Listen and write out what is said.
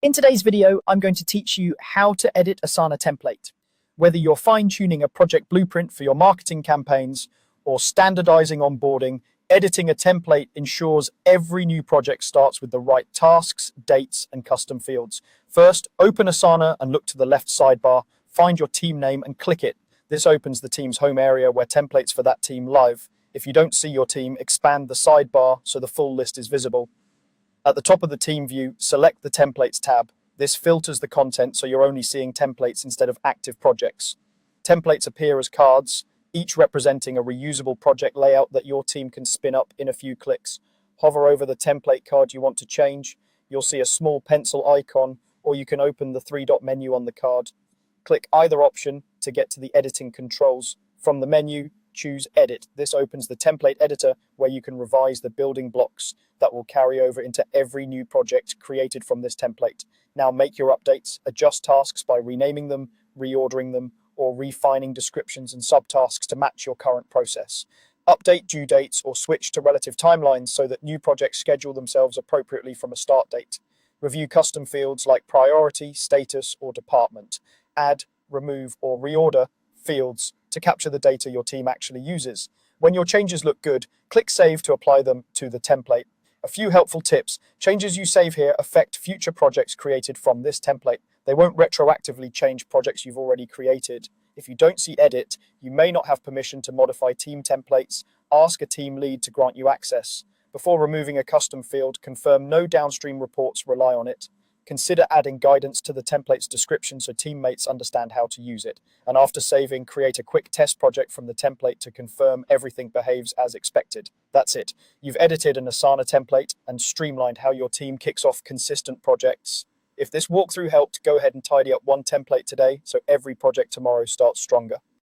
In today's video, I'm going to teach you how to edit Asana template. Whether you're fine-tuning a project blueprint for your marketing campaigns or standardizing onboarding, editing a template ensures every new project starts with the right tasks, dates, and custom fields. First, open Asana and look to the left sidebar, find your team name and click it. This opens the team's home area where templates for that team live. If you don't see your team, expand the sidebar so the full list is visible. At the top of the team view, select the Templates tab. This filters the content so you're only seeing templates instead of active projects. Templates appear as cards, each representing a reusable project layout that your team can spin up in a few clicks. Hover over the template card you want to change. You'll see a small pencil icon, or you can open the three-dot menu on the card. Click either option to get to the editing controls. From the menu, choose Edit. This opens the template editor where you can revise the building blocks that will carry over into every new project created from this template. Now make your updates, adjust tasks by renaming them, reordering them, or refining descriptions and subtasks to match your current process. Update due dates or switch to relative timelines so that new projects schedule themselves appropriately from a start date. Review custom fields like priority, status, or department. Add, remove, or reorder fields to capture the data your team actually uses. When your changes look good, click Save to apply them to the template. A few helpful tips. Changes you save here affect future projects created from this template. They won't retroactively change projects you've already created. If you don't see Edit, you may not have permission to modify team templates. Ask a team lead to grant you access. Before removing a custom field, confirm no downstream reports rely on it. Consider adding guidance to the template's description so teammates understand how to use it. And after saving, create a quick test project from the template to confirm everything behaves as expected. That's it. You've edited an Asana template and streamlined how your team kicks off consistent projects. If this walkthrough helped, go ahead and tidy up one template today so every project tomorrow starts stronger.